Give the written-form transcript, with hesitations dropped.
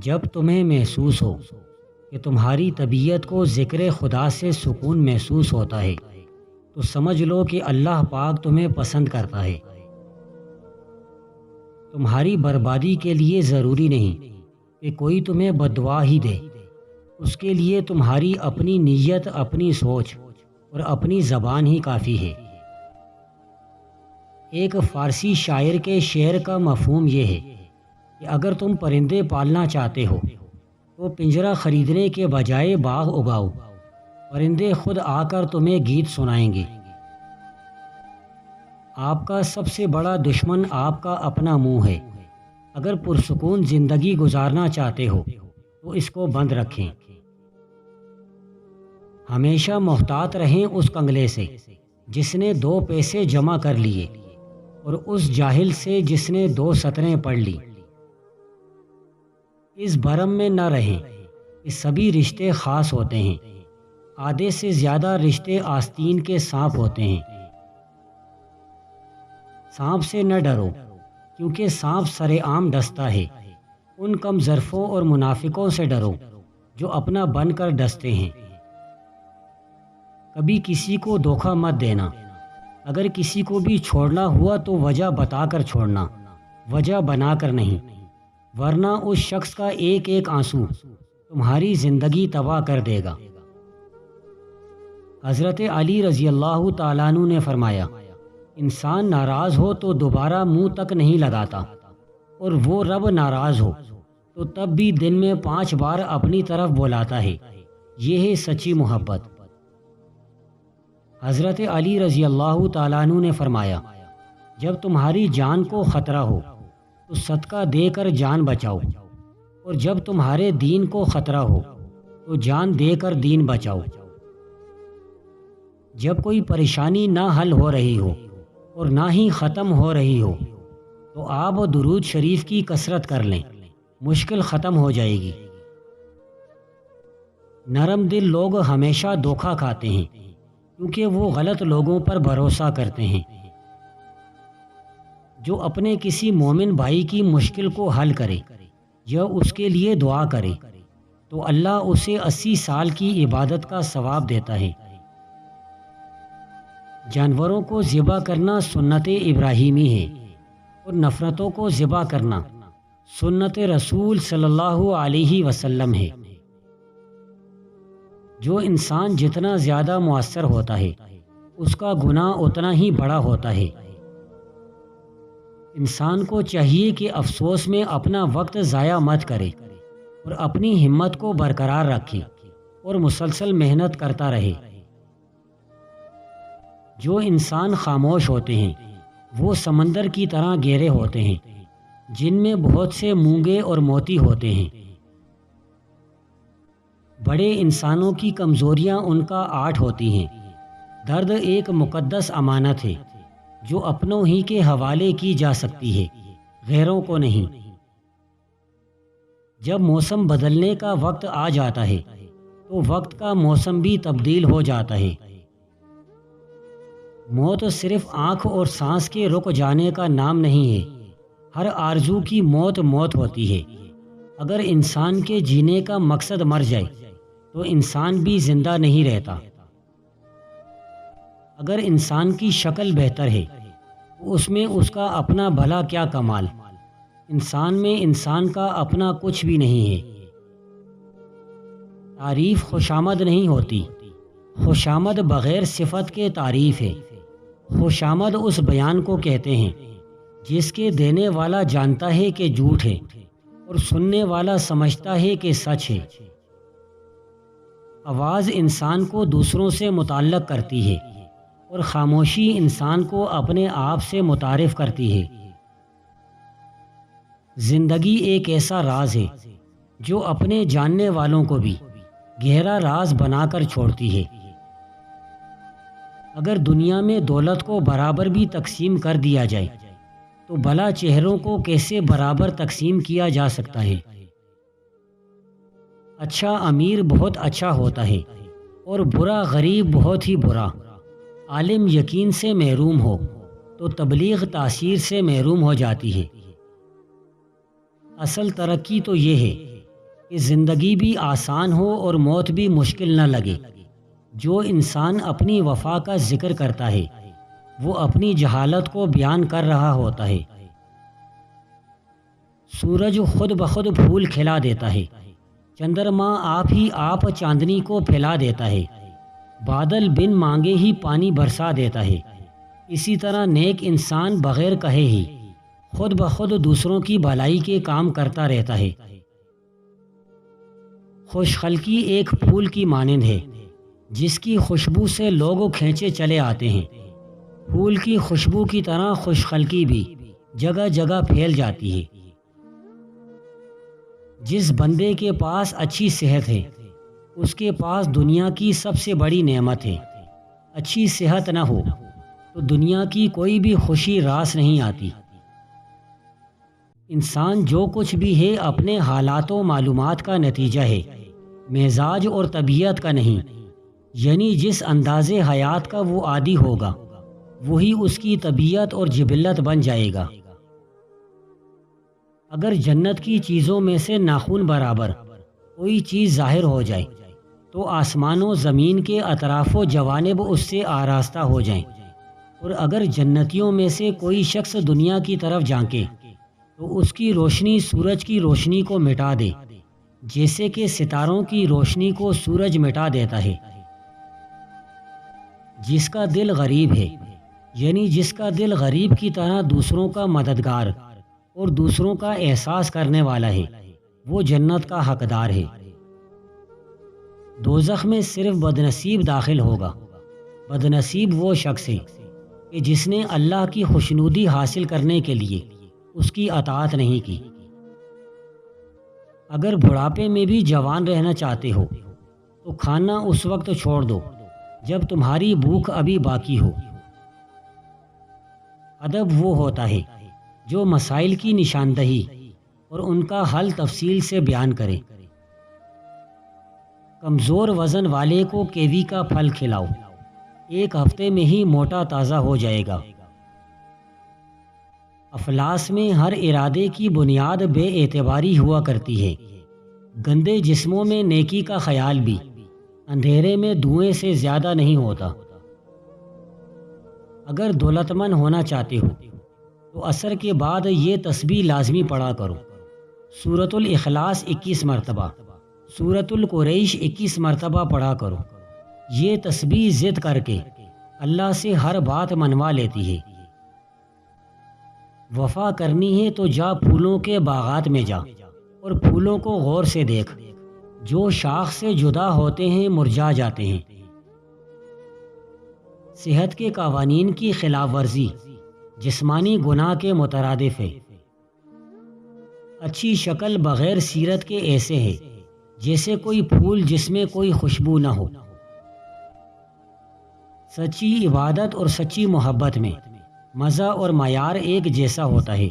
جب تمہیں محسوس ہو کہ تمہاری طبیعت کو ذکر خدا سے سکون محسوس ہوتا ہے تو سمجھ لو کہ اللہ پاک تمہیں پسند کرتا ہے۔ تمہاری بربادی کے لیے ضروری نہیں کہ کوئی تمہیں بددعا ہی دے، اس کے لیے تمہاری اپنی نیت، اپنی سوچ اور اپنی زبان ہی کافی ہے۔ ایک فارسی شاعر کے شعر کا مفہوم یہ ہے کہ اگر تم پرندے پالنا چاہتے ہو تو پنجرہ خریدنے کے بجائے باغ اگاؤ، پرندے خود آ کر تمہیں گیت سنائیں گے۔ آپ کا سب سے بڑا دشمن آپ کا اپنا منہ ہے۔ اگر پرسکون زندگی گزارنا چاہتے ہو تو اس کو بند رکھیں۔ ہمیشہ محتاط رہیں اس کنگلے سے جس نے 2 پیسے جمع کر لیے اور اس جاہل سے جس نے 2 سطریں پڑھ لی۔ اس بھرم میں نہ رہیں کہ سبھی رشتے خاص ہوتے ہیں، آدھے سے زیادہ رشتے آستین کے سانپ ہوتے ہیں۔ سانپ سے نہ ڈرو کیونکہ سانپ سرے عام ڈستا ہے، ان کم ظرفوں اور منافقوں سے ڈرو جو اپنا بن کر ڈستے ہیں۔ کبھی کسی کو دھوکہ مت دینا، اگر کسی کو بھی چھوڑنا ہوا تو وجہ بتا کر چھوڑنا، وجہ بنا کر نہیں، ورنہ اس شخص کا ایک ایک آنسو تمہاری زندگی تباہ کر دے گا۔ حضرت علی رضی اللہ تعالیٰ عنہ نے فرمایا، انسان ناراض ہو تو دوبارہ منہ تک نہیں لگاتا، اور وہ رب ناراض ہو تو تب بھی دن میں 5 بار اپنی طرف بلاتا ہے، یہ ہے سچی محبت۔ حضرت علی رضی اللہ تعالیٰ عنہ نے فرمایا، جب تمہاری جان کو خطرہ ہو تو صدقہ دے کر جان بچاؤ، اور جب تمہارے دین کو خطرہ ہو تو جان دے کر دین بچاؤ۔ جب کوئی پریشانی نہ حل ہو رہی ہو اور نہ ہی ختم ہو رہی ہو تو آپ درود شریف کی کثرت کر لیں، مشکل ختم ہو جائے گی۔ نرم دل لوگ ہمیشہ دھوکہ کھاتے ہیں کیونکہ وہ غلط لوگوں پر بھروسہ کرتے ہیں۔ جو اپنے کسی مومن بھائی کی مشکل کو حل کرے یا اس کے لیے دعا کرے تو اللہ اسے 80 سال کی عبادت کا ثواب دیتا ہے۔ جانوروں کو ذبح کرنا سنت ابراہیمی ہے اور نفرتوں کو ذبح کرنا سنت رسول صلی اللہ علیہ وسلم ہے۔ جو انسان جتنا زیادہ مؤثر ہوتا ہے اس کا گناہ اتنا ہی بڑا ہوتا ہے۔ انسان کو چاہیے کہ افسوس میں اپنا وقت ضائع مت کرے اور اپنی ہمت کو برقرار رکھے اور مسلسل محنت کرتا رہے۔ جو انسان خاموش ہوتے ہیں وہ سمندر کی طرح گہرے ہوتے ہیں جن میں بہت سے مونگے اور موتی ہوتے ہیں۔ بڑے انسانوں کی کمزوریاں ان کا آرٹ ہوتی ہیں۔ درد ایک مقدس امانت ہے جو اپنوں ہی کے حوالے کی جا سکتی ہے، غیروں کو نہیں۔ جب موسم بدلنے کا وقت آ جاتا ہے تو وقت کا موسم بھی تبدیل ہو جاتا ہے۔ موت صرف آنکھ اور سانس کے رک جانے کا نام نہیں ہے، ہر آرزو کی موت موت ہوتی ہے۔ اگر انسان کے جینے کا مقصد مر جائے تو انسان بھی زندہ نہیں رہتا۔ اگر انسان کی شکل بہتر ہے تو اس میں اس کا اپنا بھلا کیا کمال، انسان میں انسان کا اپنا کچھ بھی نہیں ہے۔ تعریف خوشامد نہیں ہوتی، خوشامد بغیر صفت کے تعریف ہے۔ خوشامد اس بیان کو کہتے ہیں جس کے دینے والا جانتا ہے کہ جھوٹ ہے اور سننے والا سمجھتا ہے کہ سچ ہے۔ آواز انسان کو دوسروں سے متعلق کرتی ہے اور خاموشی انسان کو اپنے آپ سے متعارف کرتی ہے۔ زندگی ایک ایسا راز ہے جو اپنے جاننے والوں کو بھی گہرا راز بنا کر چھوڑتی ہے۔ اگر دنیا میں دولت کو برابر بھی تقسیم کر دیا جائے تو بھلا چہروں کو کیسے برابر تقسیم کیا جا سکتا ہے؟ اچھا امیر بہت اچھا ہوتا ہے اور برا غریب بہت ہی برا۔ عالم یقین سے محروم ہو تو تبلیغ تاثیر سے محروم ہو جاتی ہے۔ اصل ترقی تو یہ ہے کہ زندگی بھی آسان ہو اور موت بھی مشکل نہ لگے۔ جو انسان اپنی وفا کا ذکر کرتا ہے وہ اپنی جہالت کو بیان کر رہا ہوتا ہے۔ سورج خود بخود پھول کھلا دیتا ہے، چندرما آپ ہی آپ چاندنی کو پھیلا دیتا ہے، بادل بن مانگے ہی پانی برسا دیتا ہے۔ اسی طرح نیک انسان بغیر کہے ہی خود بخود دوسروں کی بھلائی کے کام کرتا رہتا ہے۔ خوش خلقی ایک پھول کی مانند ہے جس کی خوشبو سے لوگ کھینچے چلے آتے ہیں۔ پھول کی خوشبو کی طرح خوش خلقی بھی جگہ جگہ پھیل جاتی ہے۔ جس بندے کے پاس اچھی صحت ہے اس کے پاس دنیا کی سب سے بڑی نعمت ہے۔ اچھی صحت نہ ہو تو دنیا کی کوئی بھی خوشی راس نہیں آتی۔ انسان جو کچھ بھی ہے اپنے حالات و معلومات کا نتیجہ ہے، مزاج اور طبیعت کا نہیں۔ یعنی جس انداز حیات کا وہ عادی ہوگا وہی اس کی طبیعت اور جبلت بن جائے گا۔ اگر جنت کی چیزوں میں سے ناخن برابر کوئی چیز ظاہر ہو جائے تو آسمان و زمین کے اطراف و جوانب اس سے آراستہ ہو جائیں، اور اگر جنتیوں میں سے کوئی شخص دنیا کی طرف جھانکے تو اس کی روشنی سورج کی روشنی کو مٹا دے، جیسے کہ ستاروں کی روشنی کو سورج مٹا دیتا ہے۔ جس کا دل غریب ہے، یعنی جس کا دل غریب کی طرح دوسروں کا مددگار اور دوسروں کا احساس کرنے والا ہے، وہ جنت کا حقدار ہے۔ دوزخ میں صرف بدنصیب داخل ہوگا۔ بدنصیب وہ شخص ہے کہ جس نے اللہ کی خوشنودی حاصل کرنے کے لیے اس کی اطاعت نہیں کی۔ اگر بڑھاپے میں بھی جوان رہنا چاہتے ہو تو کھانا اس وقت چھوڑ دو جب تمہاری بھوک ابھی باقی ہو۔ ادب وہ ہوتا ہے جو مسائل کی نشاندہی اور ان کا حل تفصیل سے بیان کرے۔ کمزور وزن والے کو کیوی کا پھل کھلاؤ، ایک ہفتے میں ہی موٹا تازہ ہو جائے گا۔ افلاس میں ہر ارادے کی بنیاد بے اعتباری ہوا کرتی ہے۔ گندے جسموں میں نیکی کا خیال بھی اندھیرے میں دھوئیں سے زیادہ نہیں ہوتا۔ اگر دولت مند ہونا چاہتے ہو تو عصر کے بعد یہ تسبیح لازمی پڑھا کرو۔ سورۃ الاخلاص 21 مرتبہ، سورۃ القریش 21 مرتبہ پڑھا کرو۔ یہ تسبیح ضد کر کے اللہ سے ہر بات منوا لیتی ہے۔ وفا کرنی ہے تو جا پھولوں کے باغات میں جا اور پھولوں کو غور سے دیکھ، جو شاخ سے جدا ہوتے ہیں مرجھا جاتے ہیں۔ صحت کے قوانین کی خلاف ورزی جسمانی گناہ کے مترادف ہے۔ اچھی شکل بغیر سیرت کے ایسے ہے جیسے کوئی پھول جس میں کوئی خوشبو نہ ہو۔ سچی عبادت اور سچی محبت میں مزہ اور معیار ایک جیسا ہوتا ہے۔